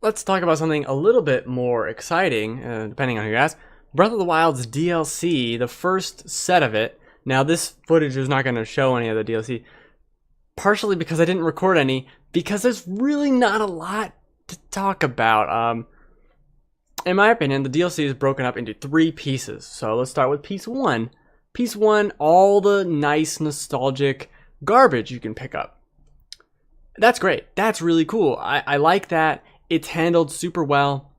let's talk about something a little bit more exciting, depending on who you ask. Breath of the Wild's DLC, the first set of it. Now, this footage is not going to show any of the DLC, partially because I didn't record any, because there's really not a lot to talk about. In my opinion, the DLC is broken up into three pieces. So let's start with piece one. Piece one, all the nice, nostalgic garbage you can pick up. That's great. That's really cool. I like that. It's handled super well,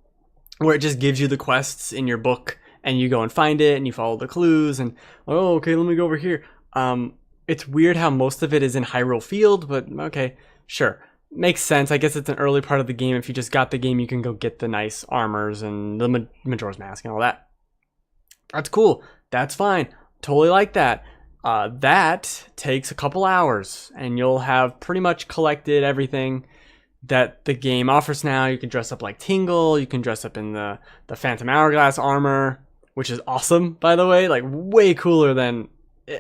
where it just gives you the quests in your book and you go and find it and you follow the clues and, oh, okay, let me go over here. It's weird how most of it is in Hyrule Field, but okay, sure. Makes sense. I guess it's an early part of the game. If you just got the game, you can go get the nice armors and the Majora's Mask and all that. That's cool. That's fine. Totally like that. That takes a couple hours, and you'll have pretty much collected everything that the game offers now. You can dress up like Tingle. You can dress up in the Phantom Hourglass armor, which is awesome, by the way. Like, way cooler than...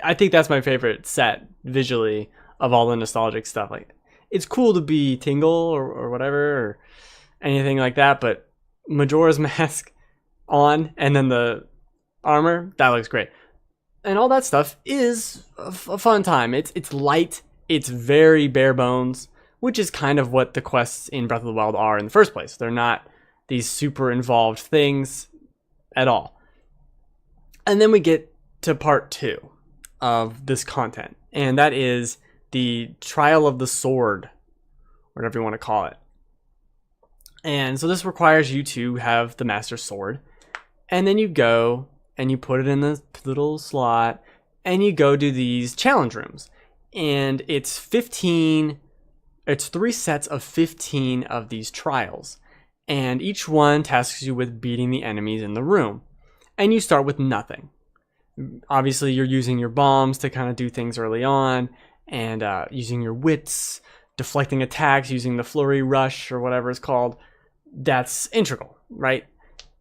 I think that's my favorite set, visually, of all the nostalgic stuff. Like, it's cool to be Tingle or whatever, or anything like that, but Majora's Mask on, and then the armor, that looks great. And all that stuff is a fun time. It's light, it's very bare bones, which is kind of what the quests in Breath of the Wild are in the first place. They're not these super involved things at all. And then we get to part two of this content, and that is the Trial of the Sword, whatever you want to call it. And so this requires you to have the Master Sword, and then you go and you put it in the little slot, and you go do these challenge rooms. And it's 15, it's 3 sets of 15 of these trials. And each one tasks you with beating the enemies in the room. And you start with nothing. Obviously, you're using your bombs to kind of do things early on, and using your wits, deflecting attacks, using the flurry rush or whatever it's called. That's integral, right?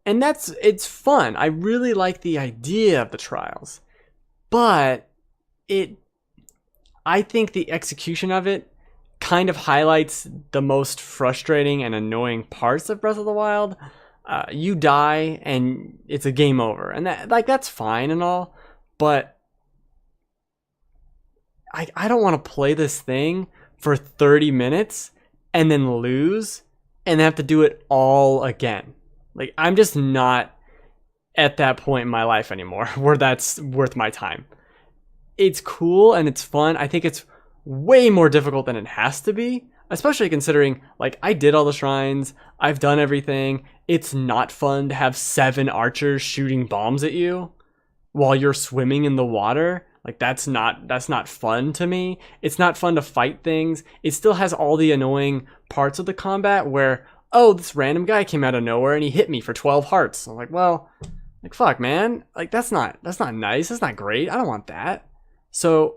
And it's fun. I really like the idea of the trials, but I think the execution of it kind of highlights the most frustrating and annoying parts of Breath of the Wild. You die and it's a game over, and that's fine and all, but I don't want to play this thing for 30 minutes and then lose and have to do it all again. Like, I'm just not at that point in my life anymore where that's worth my time. It's cool and it's fun. I think it's way more difficult than it has to be, especially considering, like, I did all the shrines, I've done everything. It's not fun to have 7 archers shooting bombs at you while you're swimming in the water. Like, that's not fun to me. It's not fun to fight things. It still has all the annoying parts of the combat where, oh, this random guy came out of nowhere and he hit me for 12 hearts. I'm like, well, like, fuck, man. Like, that's not nice. That's not great. I don't want that. So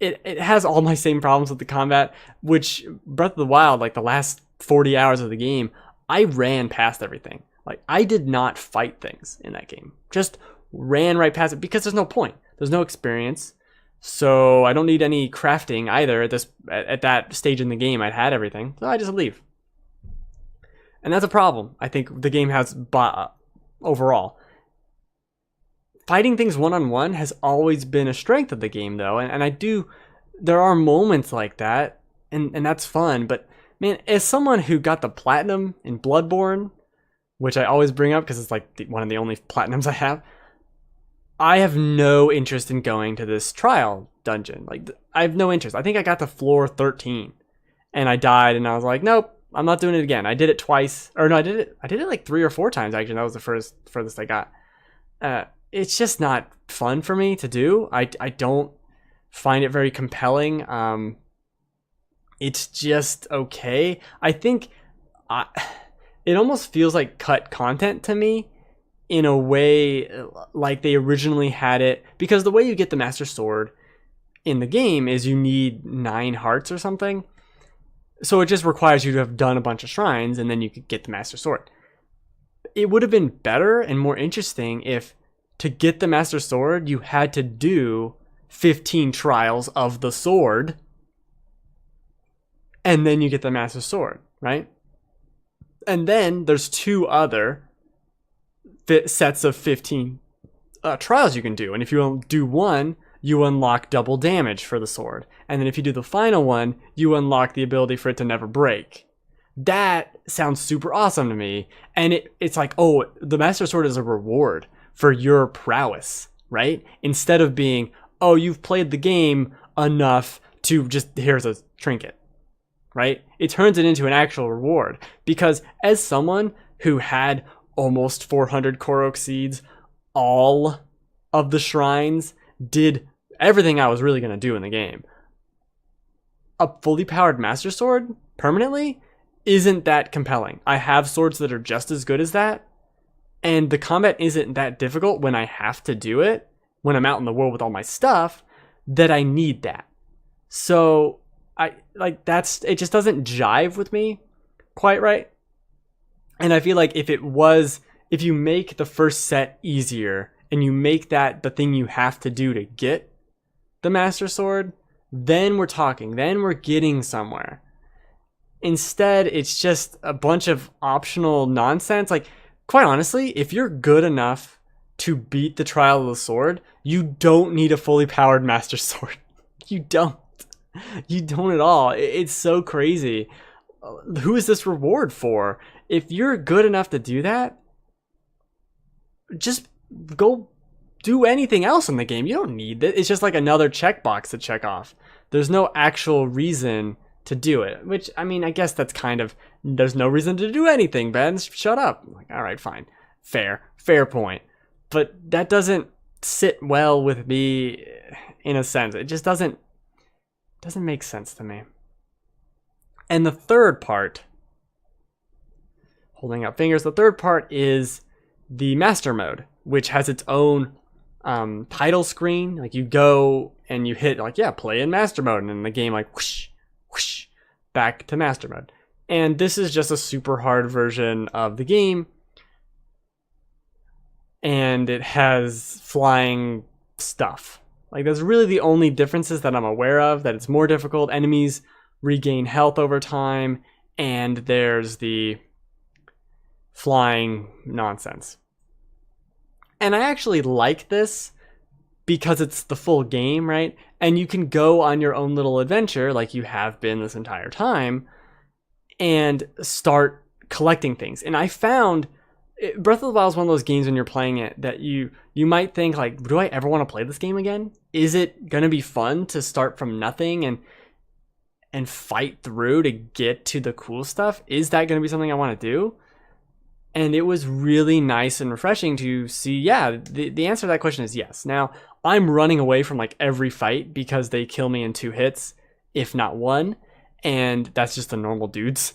it has all my same problems with the combat, which Breath of the Wild, like the last 40 hours of the game, I ran past everything. Like, I did not fight things in that game. Just ran right past it because there's no point. There's no experience. So I don't need any crafting either at that stage in the game. I'd had everything. So I just leave. And that's a problem I think the game has overall. Fighting things one-on-one has always been a strength of the game, though. And there are moments like that, and that's fun. But, man, as someone who got the platinum in Bloodborne, which I always bring up because it's like one of the only platinums I have no interest in going to this trial dungeon. Like, I have no interest. I think I got to floor 13, and I died, and I was like, nope. I'm not doing it again. I did it twice. Or no, I did it like 3 or 4 times, actually. That was the furthest I got. It's just not fun for me to do. I don't find it very compelling. It's just okay. I think it almost feels like cut content to me in a way, like they originally had it. Because the way you get the Master Sword in the game is you need 9 hearts or something. So it just requires you to have done a bunch of shrines, and then you could get the Master Sword. It would have been better and more interesting if, to get the Master Sword, you had to do 15 trials of the sword, and then you get the Master Sword, right? And then there's 2 other sets of 15 trials you can do. And if you do one, you unlock double damage for the sword. And then if you do the final one, you unlock the ability for it to never break. That sounds super awesome to me. And it's like, oh, the Master Sword is a reward for your prowess, right? Instead of being, oh, you've played the game enough to just, here's a trinket, right? It turns it into an actual reward. Because as someone who had almost 400 Korok seeds, all of the shrines, did everything I was really going to do in the game, a fully powered Master Sword permanently isn't that compelling. I have swords that are just as good as that, and the combat isn't that difficult when I have to do it, when I'm out in the world with all my stuff, that I need that. So it just doesn't jive with me quite right. And I feel like if you make the first set easier and you make that the thing you have to do to get the Master Sword, then we're talking, then we're getting somewhere. Instead, it's just a bunch of optional nonsense. Like, quite honestly, if you're good enough to beat the Trial of the Sword, you don't need a fully powered Master Sword. You don't. You don't at all. It's so crazy. Who is this reward for? If you're good enough to do that, just go do anything else in the game. You don't need it. It's just like another checkbox to check off. There's no actual reason to do it, which, I mean, I guess that's kind of, there's no reason to do anything, Ben. Shut up. I'm like, all right, fine. Fair point. But that doesn't sit well with me in a sense. It just doesn't make sense to me. And the third part, holding up fingers, the third part is the master mode, which has its own title screen. Like, you go and you hit, like, yeah, play in master mode, and then the game, like, whoosh, whoosh, back to master mode. And this is just a super hard version of the game, and it has flying stuff. Like, that's really the only differences that I'm aware of, that it's more difficult. Enemies regain health over time, and there's the flying nonsense. And I actually like this because it's the full game, right? And you can go on your own little adventure, like you have been this entire time, and start collecting things. And I found Breath of the Wild is one of those games when you're playing it that you might think, like, do I ever want to play this game again? Is it going to be fun to start from nothing and fight through to get to the cool stuff? Is that going to be something I want to do? And it was really nice and refreshing to see, yeah, the answer to that question is yes. Now, I'm running away from, like, every fight because they kill me in 2 hits, if not 1. And that's just the normal dudes.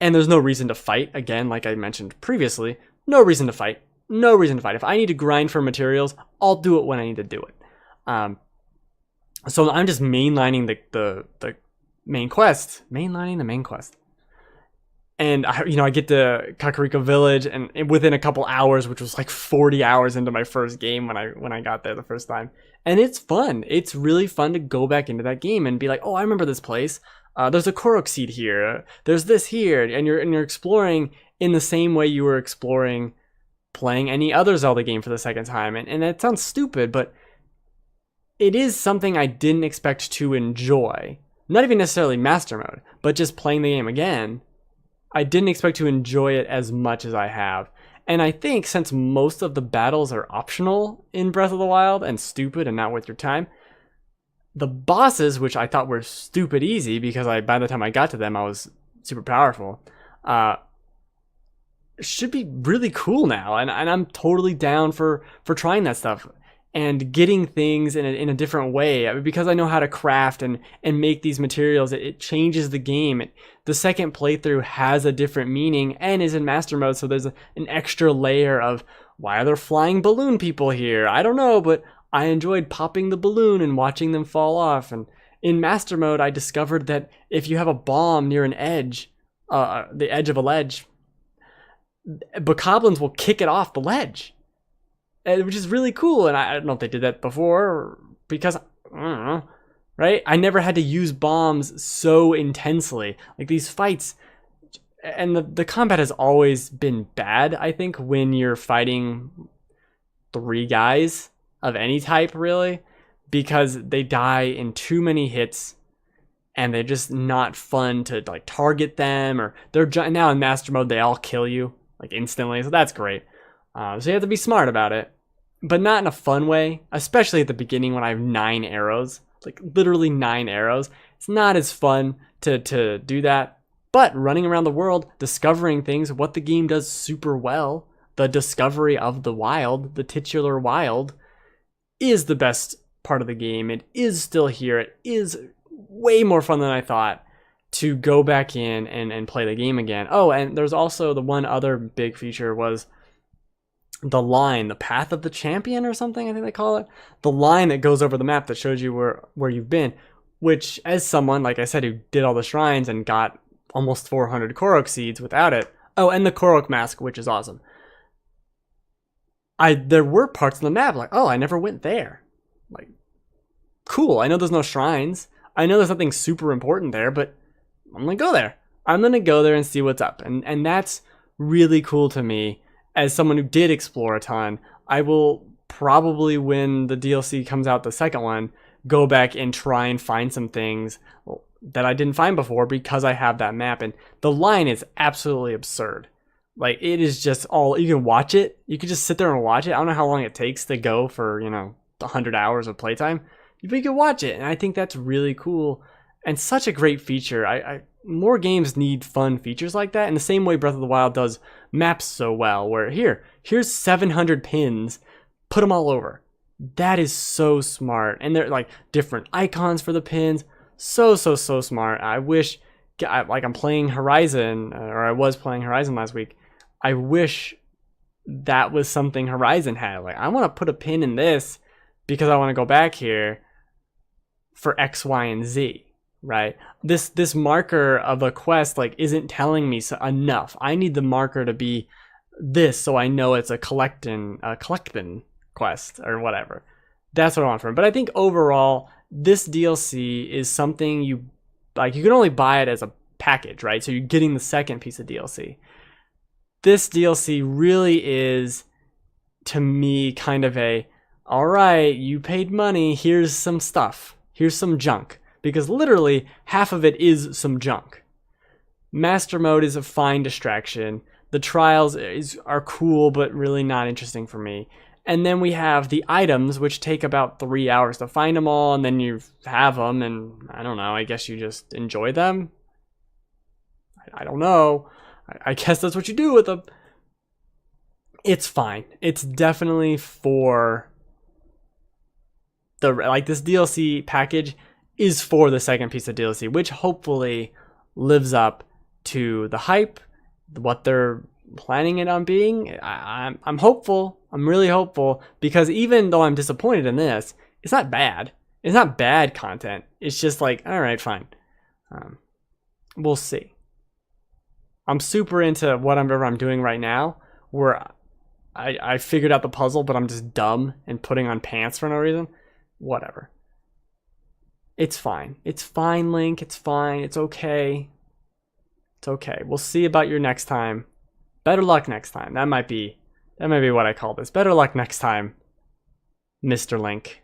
And there's no reason to fight. Again, like I mentioned previously, no reason to fight. No reason to fight. If I need to grind for materials, I'll do it when I need to do it. So I'm just mainlining the main quest. Mainlining the main quest. And I get to Kakariko Village, and within a couple hours, which was like 40 hours into my first game when I got there the first time. And it's fun. It's really fun to go back into that game and be like, oh, I remember this place. There's a Korok seed here. There's this here, and you're exploring in the same way you were exploring playing any other Zelda game for the second time. And that sounds stupid, but it is something I didn't expect to enjoy. Not even necessarily master mode, but just playing the game again. I didn't expect to enjoy it as much as I have. And I think since most of the battles are optional in Breath of the Wild and stupid and not worth your time, the bosses, which I thought were stupid easy because by the time I got to them, I was super powerful, should be really cool now. And I'm totally down for trying that stuff and getting things in a different way. I mean, because I know how to craft and make these materials, it changes the game. The second playthrough has a different meaning and is in master mode, so there's an extra layer of, why are there flying balloon people here? I don't know, but I enjoyed popping the balloon and watching them fall off. And in master mode, I discovered that if you have a bomb near an edge, the edge of a ledge, bokoblins will kick it off the ledge, which is really cool. And I don't know if they did that before, because, I don't know, right? I never had to use bombs so intensely. Like, these fights, and the combat has always been bad, I think, when you're fighting 3 guys of any type, really, because they die in too many hits and they're just not fun to like target them, or they're now in master mode, they all kill you like instantly, so that's great. So you have to be smart about it, but not in a fun way, especially at the beginning when I have 9 arrows, like literally 9 arrows. It's not as fun to do that. But running around the world, discovering things, what the game does super well, the discovery of the wild, the titular wild, is the best part of the game. It is still here. It is way more fun than I thought to go back in and play the game again. Oh, and there's also the one other big feature was the line, the path of the champion or something, I think they call it. The line that goes over the map that shows you where you've been, which as someone, like I said, who did all the shrines and got almost 400 Korok seeds without it. Oh, and the Korok mask, which is awesome. There were parts of the map like, oh, I never went there. Like, cool. I know there's no shrines. I know there's nothing super important there, but I'm gonna go there. I'm gonna go there and see what's up. And that's really cool to me as someone who did explore a ton. I will probably, when the DLC comes out, the second one, go back and try and find some things that I didn't find before because I have that map. And the line is absolutely absurd. Like, it is just all, you can watch it. You can just sit there and watch it. I don't know how long it takes to go for, 100 hours of playtime. But you can watch it. And I think that's really cool and such a great feature. More games need fun features like that. In the same way Breath of the Wild does maps so well, where here's 700 pins, put them all over. That is so smart. And they're like different icons for the pins. So smart. I wish, like, I'm playing Horizon, or I was playing Horizon last week. I wish that was something Horizon had. Like, I want to put a pin in this because I want to go back here for X, Y, and Z, right? This marker of a quest, like, isn't telling me enough. I need the marker to be this so I know it's a collecting quest or whatever. That's what I want from it. But I think overall, this DLC is something you can only buy it as a package, right? So you're getting the second piece of DLC. This DLC really is, to me, kind of all right, you paid money, here's some stuff. Here's some junk. Because literally, half of it is some junk. Master mode is a fine distraction. The trials are cool, but really not interesting for me. And then we have the items, which take about 3 hours to find them all, and then you have them, and I don't know, I guess you just enjoy them? I don't know. I guess that's what you do with them. It's fine. It's definitely for this DLC package is for the second piece of DLC, which hopefully lives up to the hype, what they're planning it on being. I'm hopeful. I'm really hopeful, because even though I'm disappointed in this, it's not bad. It's not bad content. It's just like, all right, fine. We'll see. I'm super into whatever I'm doing right now, where I figured out the puzzle, but I'm just dumb and putting on pants for no reason. Whatever. It's fine. It's fine, Link. It's fine. It's okay. It's okay. We'll see about your next time. Better luck next time. That might be what I call this. Better luck next time, Mr. Link.